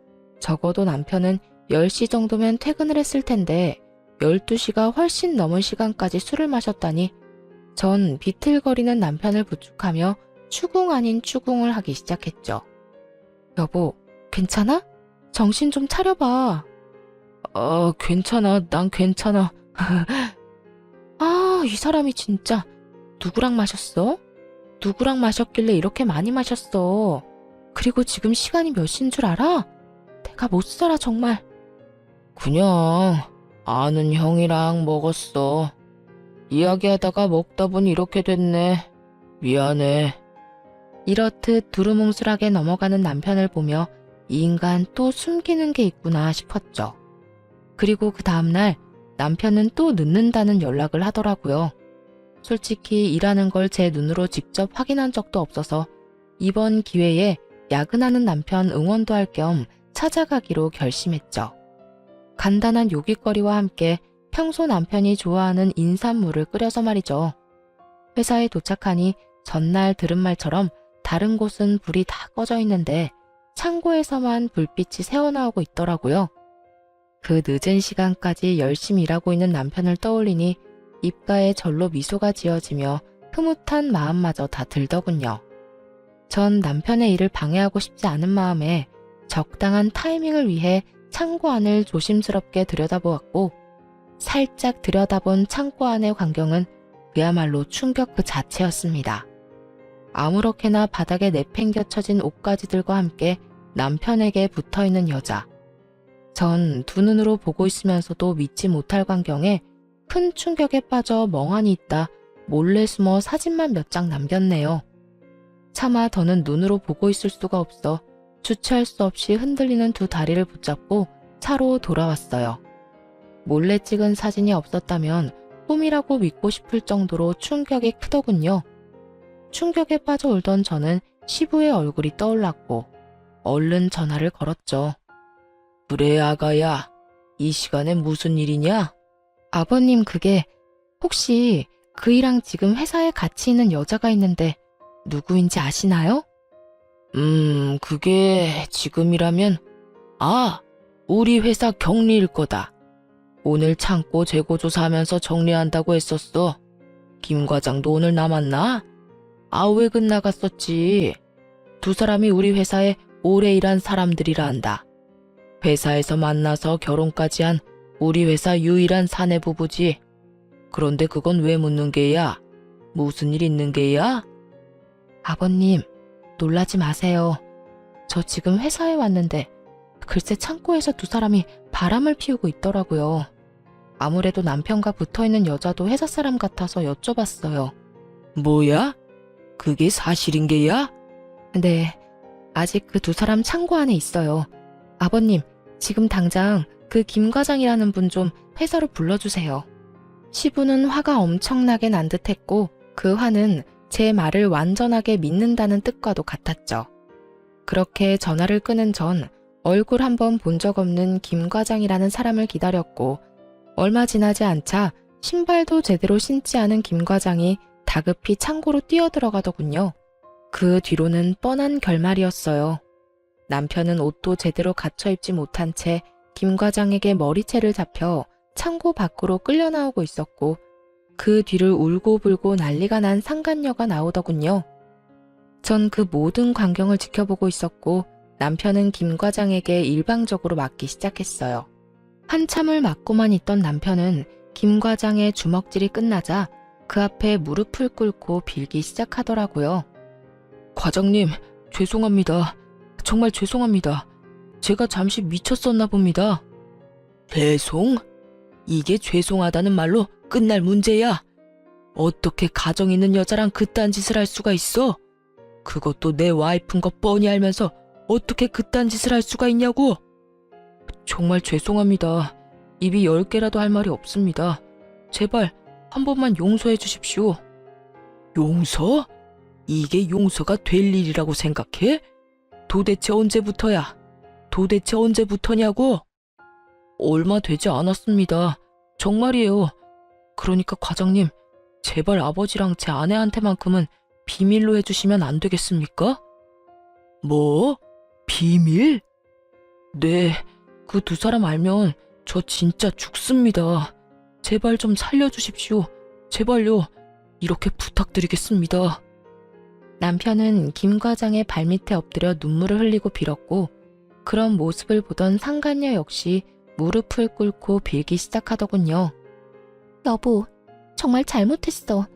적어도 남편은 10시 정도면 퇴근을 했을 텐데 12시가 훨씬 넘은 시간까지 술을 마셨다니 전 비틀거리는 남편을 부축하며 추궁 아닌 추궁을 하기 시작했죠. 여보, 괜찮아? 정신 좀 차려봐. 괜찮아. 난 괜찮아. 아, 이 사람이 진짜 누구랑 마셨어? 누구랑 마셨길래 이렇게 많이 마셨어? 그리고 지금 시간이 몇 시인 줄 알아? 내가 못 살아 정말. 그냥 아는 형이랑 먹었어. 이야기하다가 먹다 보니 이렇게 됐네. 미안해. 이렇듯 두루뭉술하게 넘어가는 남편을 보며 이 인간 또 숨기는 게 있구나 싶었죠. 그리고 그 다음날 남편은 또 늦는다는 연락을 하더라고요. 솔직히 일하는 걸 제 눈으로 직접 확인한 적도 없어서 이번 기회에 야근하는 남편 응원도 할 겸 찾아가기로 결심했죠. 간단한 요깃거리와 함께 평소 남편이 좋아하는 인삼물을 끓여서 말이죠. 회사에 도착하니 전날 들은 말처럼 다른 곳은 불이 다 꺼져 있는데 창고에서만 불빛이 새어나오고 있더라고요. 그 늦은 시간까지 열심히 일하고 있는 남편을 떠올리니 입가에 절로 미소가 지어지며 흐뭇한 마음마저 다 들더군요. 전 남편의 일을 방해하고 싶지 않은 마음에 적당한 타이밍을 위해 창고 안을 조심스럽게 들여다보았고 살짝 들여다본 창고 안의 광경은 그야말로 충격 그 자체였습니다. 아무렇게나 바닥에 내팽겨쳐진 옷가지들과 함께 남편에게 붙어있는 여자. 전 두 눈으로 보고 있으면서도 믿지 못할 광경에 큰 충격에 빠져 멍하니 있다 몰래 숨어 사진만 몇 장 남겼네요. 차마 더는 눈으로 보고 있을 수가 없어 주체할 수 없이 흔들리는 두 다리를 붙잡고 차로 돌아왔어요. 몰래 찍은 사진이 없었다면 꿈이라고 믿고 싶을 정도로 충격이 크더군요. 충격에 빠져 울던 저는 시부의 얼굴이 떠올랐고 얼른 전화를 걸었죠. 그래 아가야, 이 시간에 무슨 일이냐? 아버님, 그게 혹시 그이랑 지금 회사에 같이 있는 여자가 있는데 누구인지 아시나요? 그게 지금이라면 우리 회사 경리일 거다. 오늘 창고 재고조사하면서 정리한다고 했었어. 김 과장도 오늘 남았나? 외근 나갔었지. 두 사람이 우리 회사에 오래 일한 사람들이라 한다. 회사에서 만나서 결혼까지 한 우리 회사 유일한 사내 부부지. 그런데 그건 왜 묻는 게야? 무슨 일 있는 게야? 아버님, 놀라지 마세요. 저 지금 회사에 왔는데 글쎄 창고에서 두 사람이 바람을 피우고 있더라고요. 아무래도 남편과 붙어있는 여자도 회사 사람 같아서 여쭤봤어요. 뭐야? 그게 사실인 게야? 네, 아직 그 두 사람 창고 안에 있어요. 아버님, 지금 당장 그 김 과장이라는 분 좀 회사로 불러주세요. 시부는 화가 엄청나게 난 듯했고 그 화는 제 말을 완전하게 믿는다는 뜻과도 같았죠. 그렇게 전화를 끄는 전 얼굴 한번 본 적 없는 김 과장이라는 사람을 기다렸고 얼마 지나지 않자 신발도 제대로 신지 않은 김 과장이 다급히 창고로 뛰어들어가더군요. 그 뒤로는 뻔한 결말이었어요. 남편은 옷도 제대로 갖춰 입지 못한 채 김 과장에게 머리채를 잡혀 창고 밖으로 끌려 나오고 있었고 그 뒤를 울고불고 난리가 난 상간녀가 나오더군요. 전 그 모든 광경을 지켜보고 있었고 남편은 김 과장에게 일방적으로 맞기 시작했어요. 한참을 맞고만 있던 남편은 김 과장의 주먹질이 끝나자 그 앞에 무릎을 꿇고 빌기 시작하더라고요. 과장님, 죄송합니다. 정말 죄송합니다. 제가 잠시 미쳤었나 봅니다. 죄송? 이게 죄송하다는 말로 끝날 문제야. 어떻게 가정 있는 여자랑 그딴 짓을 할 수가 있어? 그것도 내 와이프인 거 뻔히 알면서 어떻게 그딴 짓을 할 수가 있냐고? 정말 죄송합니다. 입이 10개라도 할 말이 없습니다. 제발 한 번만 용서해 주십시오. 용서? 이게 용서가 될 일이라고 생각해? 도대체 언제부터야? 도대체 언제부터냐고? 얼마 되지 않았습니다. 정말이에요. 그러니까 과장님, 제발 아버지랑 제 아내한테만큼은 비밀로 해주시면 안 되겠습니까? 뭐? 비밀? 네, 그 두 사람 알면 저 진짜 죽습니다. 제발 좀 살려주십시오. 제발요. 이렇게 부탁드리겠습니다. 남편은 김 과장의 발밑에 엎드려 눈물을 흘리고 빌었고, 그런 모습을 보던 상간녀 역시 무릎을 꿇고 빌기 시작하더군요. 여보, 정말 잘못했어.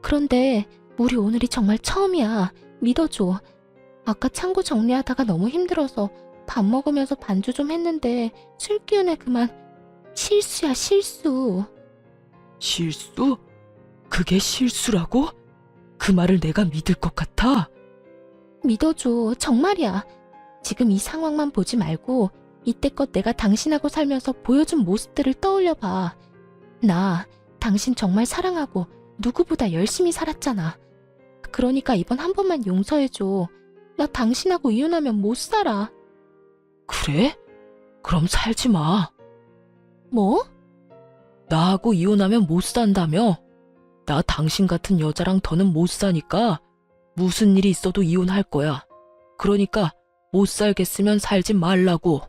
그런데 우리 오늘이 정말 처음이야. 믿어줘. 아까 창고 정리하다가 너무 힘들어서 밥 먹으면서 반주 좀 했는데 술 기운에 그만. 실수야, 실수. 실수? 그게 실수라고? 그 말을 내가 믿을 것 같아? 믿어줘. 정말이야. 지금 이 상황만 보지 말고 이때껏 내가 당신하고 살면서 보여준 모습들을 떠올려봐. 나 당신 정말 사랑하고 누구보다 열심히 살았잖아. 그러니까 이번 한 번만 용서해줘. 나 당신하고 이혼하면 못 살아. 그래? 그럼 살지 마. 뭐? 나하고 이혼하면 못 산다며? 나 당신 같은 여자랑 더는 못 사니까 무슨 일이 있어도 이혼할 거야. 그러니까 못 살겠으면 살지 말라고.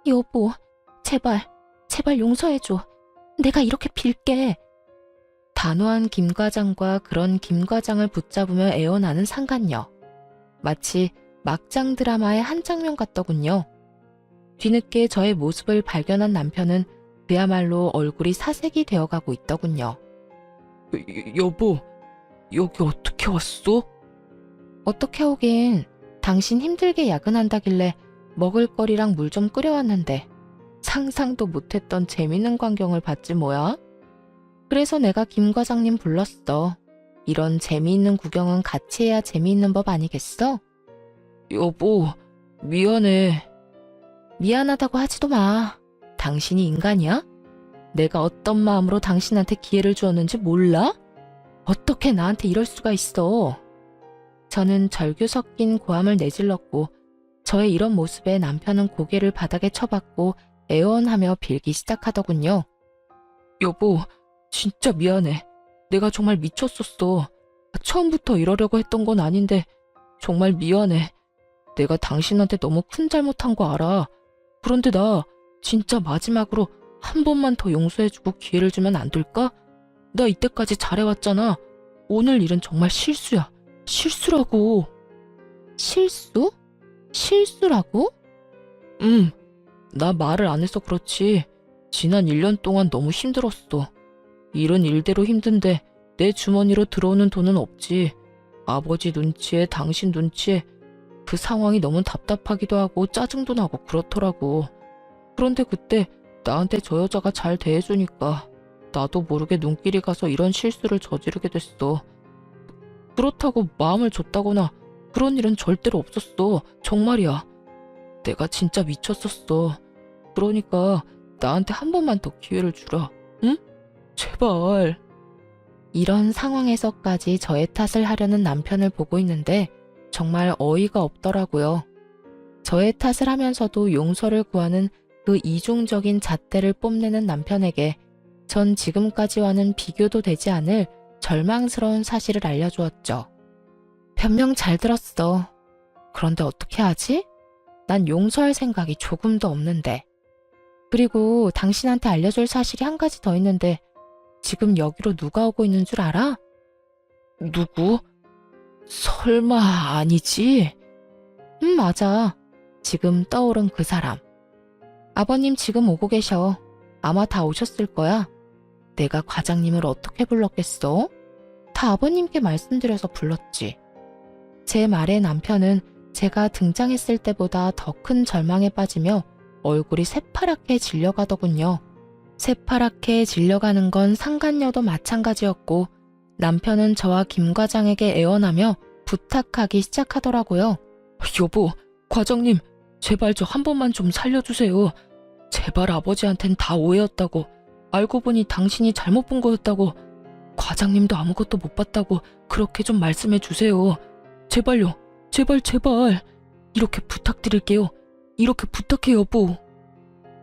여보, 제발 용서해줘. 내가 이렇게 빌게. 단호한 김 과장과 그런 김 과장을 붙잡으며 애원하는 상간녀. 마치 막장 드라마의 한 장면 같더군요. 뒤늦게 저의 모습을 발견한 남편은 그야말로 얼굴이 사색이 되어가고 있더군요. 여보, 여기 어떻게 왔어? 어떻게 오긴. 당신 힘들게 야근한다길래 먹을거리랑 물 좀 끓여왔는데 상상도 못했던 재밌는 광경을 봤지 뭐야? 그래서 내가 김 과장님 불렀어. 이런 재미있는 구경은 같이 해야 재미있는 법 아니겠어? 여보, 미안해. 미안하다고 하지도 마. 당신이 인간이야? 내가 어떤 마음으로 당신한테 기회를 주었는지 몰라? 어떻게 나한테 이럴 수가 있어? 저는 절규 섞인 고함을 내질렀고 저의 이런 모습에 남편은 고개를 바닥에 쳐박고 애원하며 빌기 시작하더군요. 여보, 진짜 미안해. 내가 정말 미쳤었어. 처음부터 이러려고 했던 건 아닌데 정말 미안해. 내가 당신한테 너무 큰 잘못한 거 알아. 그런데 나 진짜 마지막으로 한 번만 더 용서해주고 기회를 주면 안 될까? 나 이때까지 잘해왔잖아. 오늘 일은 정말 실수야. 실수라고. 실수? 실수라고? 나 말을 안 해서 그렇지. 지난 1년 동안 너무 힘들었어. 일은 일대로 힘든데 내 주머니로 들어오는 돈은 없지. 아버지 눈치에 당신 눈치에 그 상황이 너무 답답하기도 하고 짜증도 나고 그렇더라고. 그런데 그때 나한테 저 여자가 잘 대해주니까 나도 모르게 눈길이 가서 이런 실수를 저지르게 됐어. 그렇다고 마음을 줬다거나 그런 일은 절대로 없었어. 정말이야. 내가 진짜 미쳤었어. 그러니까 나한테 한 번만 더 기회를 주라. 응? 제발. 이런 상황에서까지 저의 탓을 하려는 남편을 보고 있는데 정말 어이가 없더라고요. 저의 탓을 하면서도 용서를 구하는 그 이중적인 잣대를 뽐내는 남편에게 전 지금까지와는 비교도 되지 않을 절망스러운 사실을 알려주었죠. 변명 잘 들었어. 그런데 어떻게 하지? 난 용서할 생각이 조금도 없는데. 그리고 당신한테 알려줄 사실이 한 가지 더 있는데 지금 여기로 누가 오고 있는 줄 알아? 누구? 설마 아니지? 맞아. 지금 떠오른 그 사람. 아버님 지금 오고 계셔. 아마 다 오셨을 거야. 내가 과장님을 어떻게 불렀겠어? 다 아버님께 말씀드려서 불렀지. 제 말에 남편은 제가 등장했을 때보다 더 큰 절망에 빠지며 얼굴이 새파랗게 질려가더군요. 새파랗게 질려가는 건 상간녀도 마찬가지였고 남편은 저와 김 과장에게 애원하며 부탁하기 시작하더라고요. 여보, 과장님, 제발 저 한 번만 좀 살려주세요. 제발 아버지한텐 다 오해였다고. 알고 보니 당신이 잘못 본 거였다고. 과장님도 아무것도 못 봤다고 그렇게 좀 말씀해 주세요. 제발요. 제발 제발. 이렇게 부탁드릴게요. 이렇게 부탁해 여보.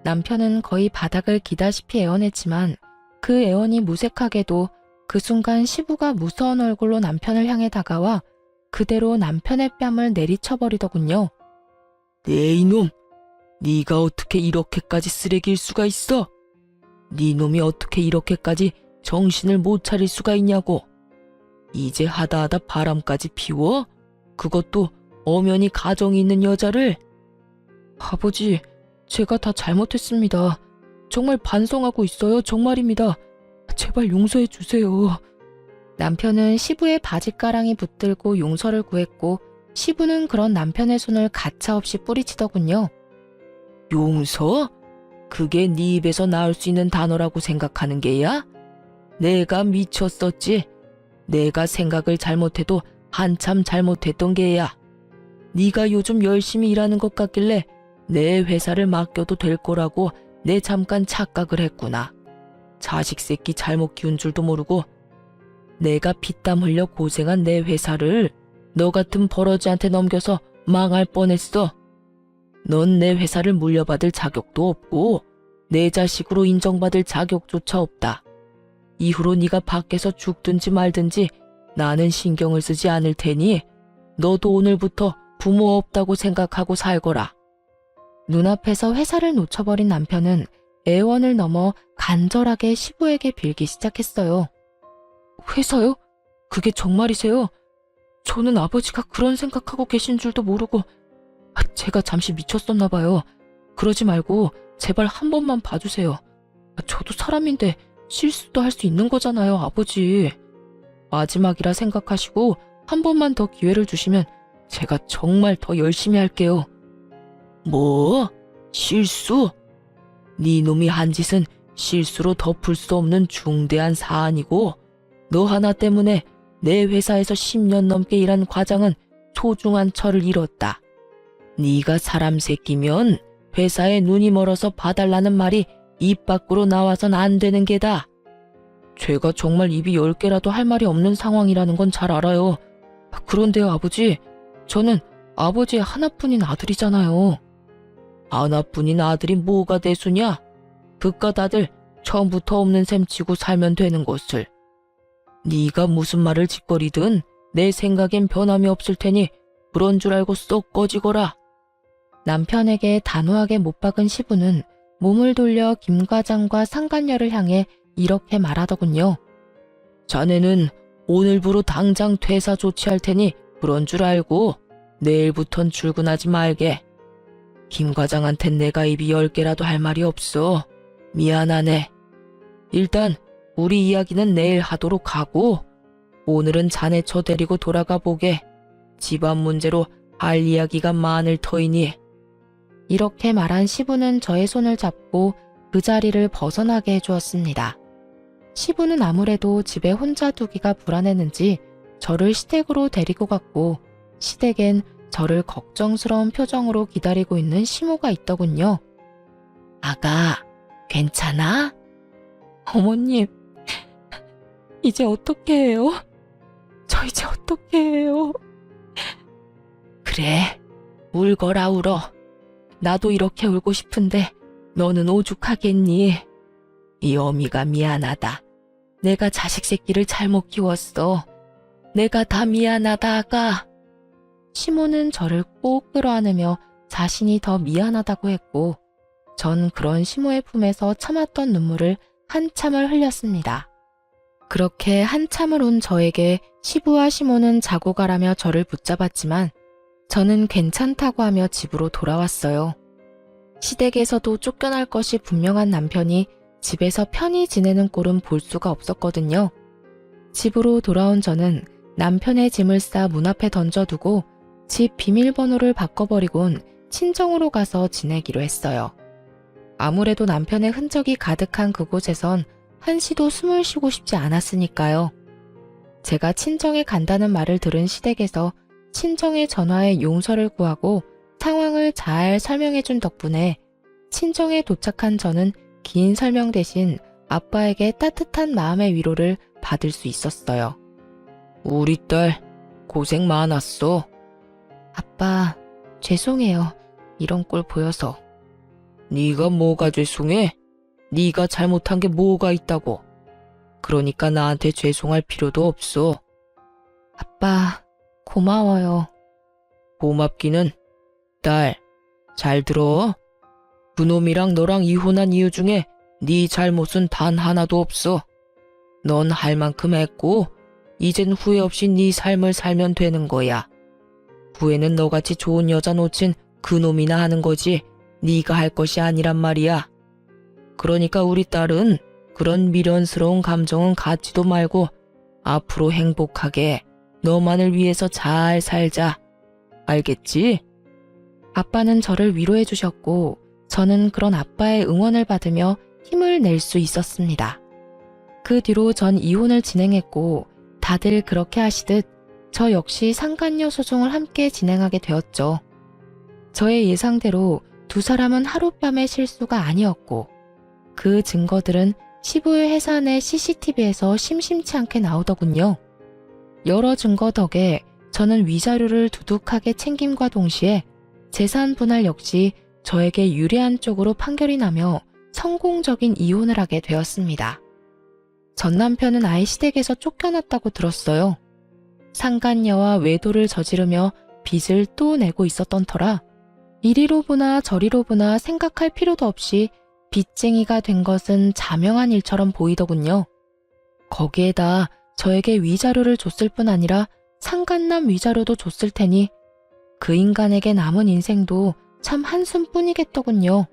남편은 거의 바닥을 기다시피 애원했지만 그 애원이 무색하게도 그 순간 시부가 무서운 얼굴로 남편을 향해 다가와 그대로 남편의 뺨을 내리쳐버리더군요. 네 이놈, 네가 어떻게 이렇게까지 쓰레기일 수가 있어? 네 놈이 어떻게 이렇게까지 정신을 못 차릴 수가 있냐고. 이제 하다하다 바람까지 피워? 그것도 엄연히 가정이 있는 여자를? 아버지, 제가 다 잘못했습니다. 정말 반성하고 있어요. 정말입니다. 제발 용서해 주세요. 남편은 시부의 바짓가랑이 붙들고 용서를 구했고 시부는 그런 남편의 손을 가차없이 뿌리치더군요. 용서? 그게 네 입에서 나올 수 있는 단어라고 생각하는 게야? 내가 미쳤었지. 내가 생각을 잘못해도 한참 잘못했던 게야. 네가 요즘 열심히 일하는 것 같길래 내 회사를 맡겨도 될 거라고 내 잠깐 착각을 했구나. 자식 새끼 잘못 키운 줄도 모르고 내가 피땀 흘려 고생한 내 회사를 너 같은 버러지한테 넘겨서 망할 뻔했어. 넌 내 회사를 물려받을 자격도 없고 내 자식으로 인정받을 자격조차 없다. 이후로 네가 밖에서 죽든지 말든지 나는 신경을 쓰지 않을 테니 너도 오늘부터 부모 없다고 생각하고 살거라. 눈앞에서 회사를 놓쳐버린 남편은 애원을 넘어 간절하게 시부에게 빌기 시작했어요. 회사요? 그게 정말이세요? 저는 아버지가 그런 생각하고 계신 줄도 모르고 제가 잠시 미쳤었나 봐요. 그러지 말고 제발 한 번만 봐주세요. 저도 사람인데 실수도 할 수 있는 거잖아요, 아버지. 마지막이라 생각하시고 한 번만 더 기회를 주시면 제가 정말 더 열심히 할게요. 뭐? 실수? 네 놈이 한 짓은 실수로 덮을 수 없는 중대한 사안이고 너 하나 때문에 내 회사에서 10년 넘게 일한 과장은 소중한 철을 잃었다. 네가 사람 새끼면 회사에 눈이 멀어서 봐달라는 말이 입 밖으로 나와선 안 되는 게다. 제가 정말 입이 10개라도 할 말이 없는 상황이라는 건 잘 알아요. 그런데요, 아버지. 저는 아버지의 하나뿐인 아들이잖아요. 하나뿐인 아들이 뭐가 대수냐? 그깟 아들 처음부터 없는 셈 치고 살면 되는 것을. 네가 무슨 말을 짓거리든 내 생각엔 변함이 없을 테니 그런 줄 알고 쏙 꺼지거라. 남편에게 단호하게 못 박은 시부는 몸을 돌려 김 과장과 상간녀를 향해 이렇게 말하더군요. 자네는 오늘부로 당장 퇴사 조치할 테니 그런 줄 알고 내일부턴 출근하지 말게. 김 과장한텐 내가 입이 10개라도 할 말이 없어. 미안하네. 일단 우리 이야기는 내일 하도록 하고 오늘은 자네 저 데리고 돌아가 보게. 집안 문제로 할 이야기가 많을 터이니. 이렇게 말한 시부는 저의 손을 잡고 그 자리를 벗어나게 해주었습니다. 시부는 아무래도 집에 혼자 두기가 불안했는지 저를 시댁으로 데리고 갔고 시댁엔 저를 걱정스러운 표정으로 기다리고 있는 시모가 있더군요. 아가, 괜찮아? 어머님, 이제 어떻게 해요? 저 이제 어떻게 해요? 그래, 울거라 울어. 나도 이렇게 울고 싶은데 너는 오죽하겠니? 이 어미가 미안하다. 내가 자식 새끼를 잘못 키웠어. 내가 다 미안하다, 아가. 시모는 저를 꼭 끌어안으며 자신이 더 미안하다고 했고 전 그런 시모의 품에서 참았던 눈물을 한참을 흘렸습니다. 그렇게 한참을 운 저에게 시부와 시모는 자고 가라며 저를 붙잡았지만 저는 괜찮다고 하며 집으로 돌아왔어요. 시댁에서도 쫓겨날 것이 분명한 남편이 집에서 편히 지내는 꼴은 볼 수가 없었거든요. 집으로 돌아온 저는 남편의 짐을 싸 문 앞에 던져두고 집 비밀번호를 바꿔버리곤 친정으로 가서 지내기로 했어요. 아무래도 남편의 흔적이 가득한 그곳에선 한시도 숨을 쉬고 싶지 않았으니까요. 제가 친정에 간다는 말을 들은 시댁에서 친정에 전화해 용서를 구하고 상황을 잘 설명해준 덕분에 친정에 도착한 저는 긴 설명 대신 아빠에게 따뜻한 마음의 위로를 받을 수 있었어요. 우리 딸 고생 많았어. 아빠, 죄송해요. 이런 꼴 보여서. 네가 뭐가 죄송해? 네가 잘못한 게 뭐가 있다고. 그러니까 나한테 죄송할 필요도 없어. 아빠, 고마워요. 고맙기는. 딸, 잘 들어. 그놈이랑 너랑 이혼한 이유 중에 네 잘못은 단 하나도 없어. 넌 할 만큼 했고 이젠 후회 없이 네 삶을 살면 되는 거야. 후회는 너같이 좋은 여자 놓친 그놈이나 하는 거지 네가 할 것이 아니란 말이야. 그러니까 우리 딸은 그런 미련스러운 감정은 갖지도 말고 앞으로 행복하게 너만을 위해서 잘 살자. 알겠지? 아빠는 저를 위로해 주셨고 저는 그런 아빠의 응원을 받으며 힘을 낼 수 있었습니다. 그 뒤로 전 이혼을 진행했고 다들 그렇게 하시듯 저 역시 상간녀 소송을 함께 진행하게 되었죠. 저의 예상대로 두 사람은 하룻밤의 실수가 아니었고 그 증거들은 시부의 회사 내 CCTV에서 심심치 않게 나오더군요. 여러 증거 덕에 저는 위자료를 두둑하게 챙김과 동시에 재산 분할 역시 저에게 유리한 쪽으로 판결이 나며 성공적인 이혼을 하게 되었습니다. 전 남편은 아예 시댁에서 쫓겨났다고 들었어요. 상간녀와 외도를 저지르며 빚을 또 내고 있었던 터라 이리로 보나 저리로 보나 생각할 필요도 없이 빚쟁이가 된 것은 자명한 일처럼 보이더군요. 거기에다 저에게 위자료를 줬을 뿐 아니라 상간남 위자료도 줬을 테니 그 인간에게 남은 인생도 참 한숨뿐이겠더군요.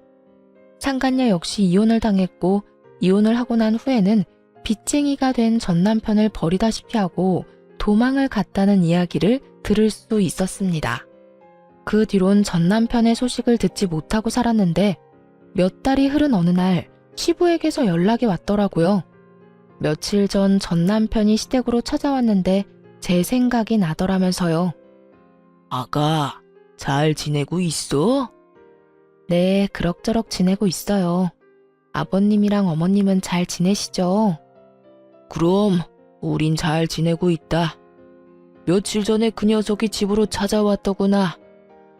상간녀 역시 이혼을 당했고 이혼을 하고 난 후에는 빚쟁이가 된 전 남편을 버리다시피 하고 도망을 갔다는 이야기를 들을 수 있었습니다. 그 뒤론 전 남편의 소식을 듣지 못하고 살았는데 몇 달이 흐른 어느 날 시부에게서 연락이 왔더라고요. 며칠 전 남편이 시댁으로 찾아왔는데 제 생각이 나더라면서요. 아가, 잘 지내고 있어? 네, 그럭저럭 지내고 있어요. 아버님이랑 어머님은 잘 지내시죠? 그럼 우린 잘 지내고 있다. 며칠 전에 그 녀석이 집으로 찾아왔더구나.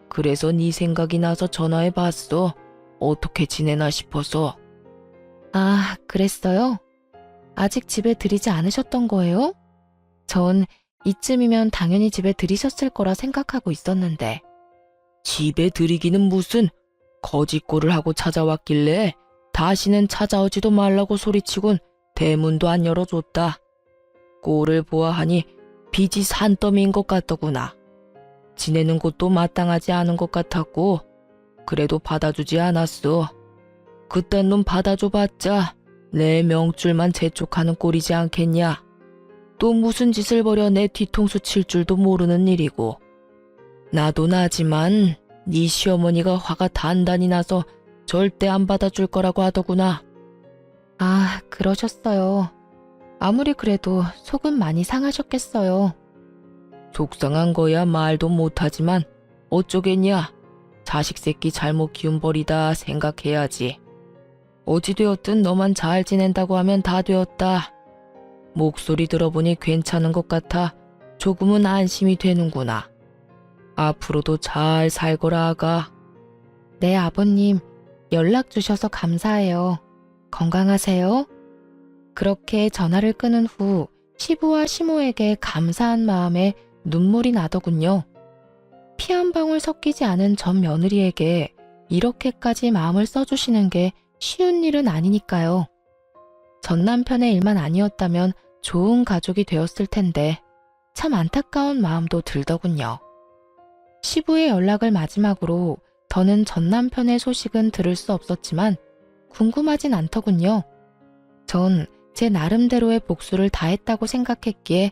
그래서 네 생각이 나서 전화해봤어. 어떻게 지내나 싶어서. 아, 그랬어요? 아직 집에 들이지 않으셨던 거예요? 전 이쯤이면 당연히 집에 들이셨을 거라 생각하고 있었는데. 집에 들이기는 무슨 거짓골을 하고 찾아왔길래 다시는 찾아오지도 말라고 소리치곤 대문도 안 열어줬다. 꼴을 보아하니 빚이 산더미인 것 같더구나. 지내는 곳도 마땅하지 않은 것 같았고 그래도 받아주지 않았어. 그딴 놈 받아줘봤자 내 명줄만 재촉하는 꼴이지 않겠냐. 또 무슨 짓을 벌여 내 뒤통수 칠 줄도 모르는 일이고. 나도 나지만 네 시어머니가 화가 단단히 나서 절대 안 받아줄 거라고 하더구나. 아, 그러셨어요. 아무리 그래도 속은 많이 상하셨겠어요. 속상한 거야 말도 못하지만 어쩌겠냐. 자식 새끼 잘못 키운 벌이다 생각해야지. 어찌되었든 너만 잘 지낸다고 하면 다 되었다. 목소리 들어보니 괜찮은 것 같아 조금은 안심이 되는구나. 앞으로도 잘 살거라 아가. 네, 아버님. 연락 주셔서 감사해요. 건강하세요. 그렇게 전화를 끊은 후 시부와 시모에게 감사한 마음에 눈물이 나더군요. 피 한 방울 섞이지 않은 전 며느리에게 이렇게까지 마음을 써주시는 게 쉬운 일은 아니니까요. 전 남편의 일만 아니었다면 좋은 가족이 되었을 텐데 참 안타까운 마음도 들더군요. 시부의 연락을 마지막으로 더는 전 남편의 소식은 들을 수 없었지만 궁금하진 않더군요. 전 제 나름대로의 복수를 다했다고 생각했기에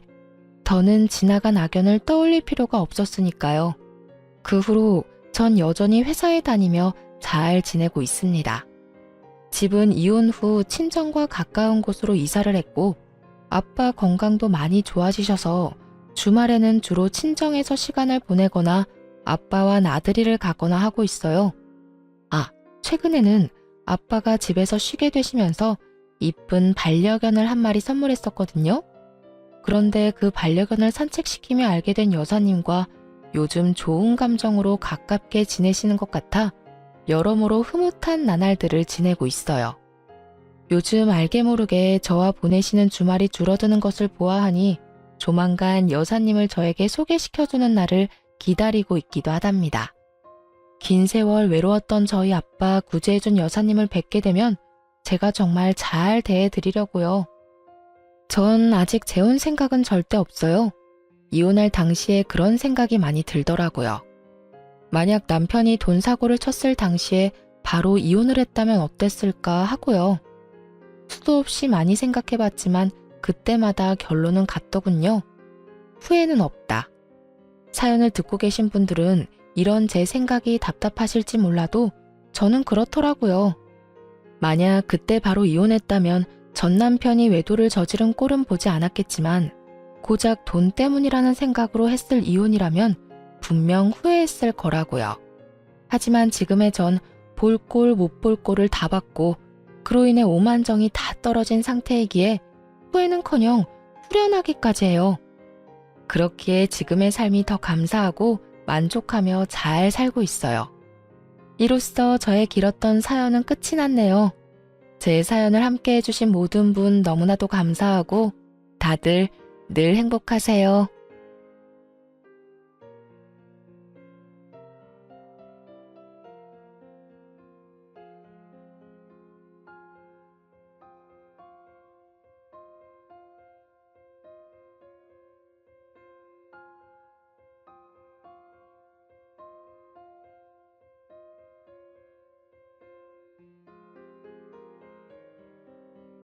더는 지나간 악연을 떠올릴 필요가 없었으니까요. 그 후로 전 여전히 회사에 다니며 잘 지내고 있습니다. 집은 이혼 후 친정과 가까운 곳으로 이사를 했고 아빠 건강도 많이 좋아지셔서 주말에는 주로 친정에서 시간을 보내거나 아빠와 나들이를 가거나 하고 있어요. 아, 최근에는 아빠가 집에서 쉬게 되시면서 이쁜 반려견을 한 마리 선물했었거든요. 그런데 그 반려견을 산책시키며 알게 된 여사님과 요즘 좋은 감정으로 가깝게 지내시는 것 같아 여러모로 흐뭇한 나날들을 지내고 있어요. 요즘 알게 모르게 저와 보내시는 주말이 줄어드는 것을 보아하니 조만간 여사님을 저에게 소개시켜주는 날을 기다리고 있기도 하답니다. 긴 세월 외로웠던 저희 아빠 구제해준 여사님을 뵙게 되면 제가 정말 잘 대해드리려고요. 전 아직 재혼 생각은 절대 없어요. 이혼할 당시에 그런 생각이 많이 들더라고요. 만약 남편이 돈 사고를 쳤을 당시에 바로 이혼을 했다면 어땠을까 하고요. 수도 없이 많이 생각해봤지만 그때마다 결론은 같더군요. 후회는 없다. 사연을 듣고 계신 분들은 이런 제 생각이 답답하실지 몰라도 저는 그렇더라고요. 만약 그때 바로 이혼했다면 전 남편이 외도를 저지른 꼴은 보지 않았겠지만 고작 돈 때문이라는 생각으로 했을 이혼이라면 분명 후회했을 거라고요. 하지만 지금의 전 볼 꼴 못 볼 꼴을 다 봤고 그로 인해 오만정이 다 떨어진 상태이기에 후회는커녕 후련하기까지 해요. 그렇기에 지금의 삶이 더 감사하고 만족하며 잘 살고 있어요. 이로써 저의 길었던 사연은 끝이 났네요. 제 사연을 함께 해주신 모든 분 너무나도 감사하고 다들 늘 행복하세요.